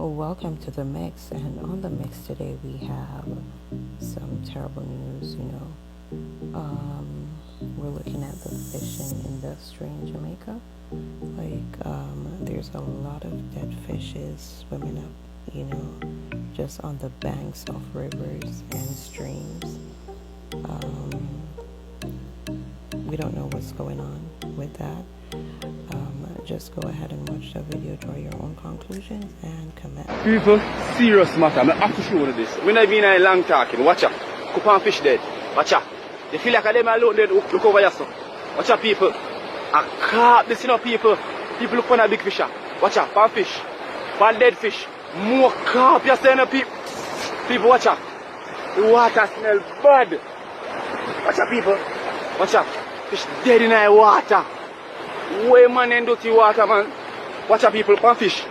Well, welcome to the mix, and on the mix today we have some terrible news. We're looking at the fishing industry in Jamaica. There's a lot of dead fishes swimming up, just on the banks of rivers and streams. We don't know what's going on with that. Just go ahead and watch the video, draw your own conclusions, and comment. People, serious matter. I have to show you this. We're not being a long talking. Watch out. Coupon fish dead. Watch out. You feel like them alone dead. Look over yourself. Watch out, people. A carp. This, people. People look for a big fish. Watch out. Pan fish. Pan dead fish. More carp. You're saying, people. People, watch out. The water smells bad. Watch out, people. Watch out. Fish dead in the water. Way man in dirty water, man. Watch out, people. Pan fish.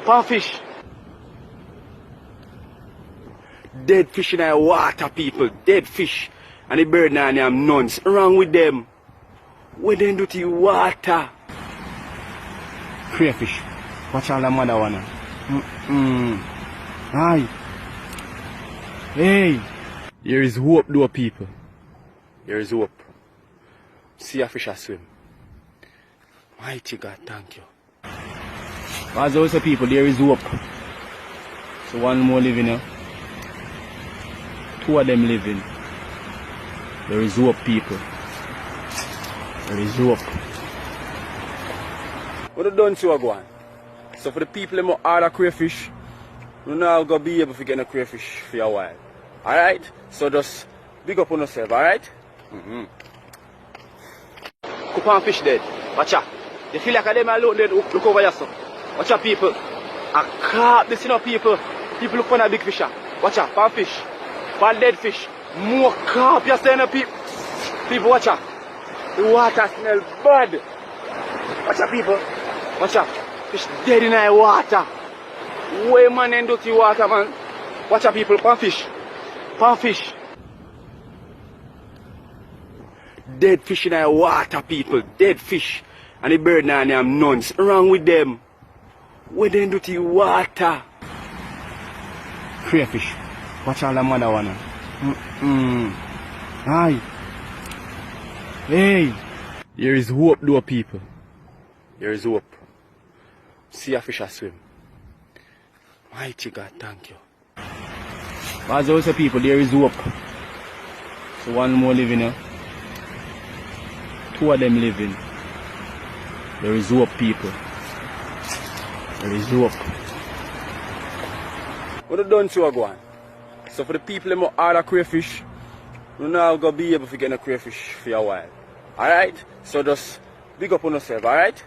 Pan fish. Dead fish in the water, people. Dead fish. And the bird now them nuns. Wrong with them. Where they dirty water. Crayfish. Watch all the mother one. Aye. Hey. There is hope, though, people. There is hope. See a fish a swim. Mighty God, thank you. As also people, there is hope. So one more living here. Two of them living. There is hope, people. There is hope. What you done to go on? So for the people who order crayfish, you're not going to be able to get a crayfish for a while. Alright? So just big up on yourself, alright? Coupon fish dead. Watch out. You feel like them alone dead. Look over yourself. Watch out, people. A carp. This, people. People look for a big fish. Watch out. Pan fish. Pan dead fish. More carp. You're saying, people. People, watch out. The water smells bad. Watch out, people. Watch out. Fish dead in the water. Way man in dirty water, man. Watch out, people. Pan fish. Pan fish. Dead fish in the water, people. Dead fish. And the bird now them nuns. Wrong with them. Where they dirty water. Crayfish. Watch all the mother one. Aye. Hey. There is hope, though, people. There is hope. See a fish a swim. Mighty God, thank you. As also people, there is hope. So one more living here. Two of them living. There is hope, people. There is hope. What you done to go on? So for the people who order crayfish, you're not going to be able to get a crayfish for a while. Alright? So just big up on yourself, alright?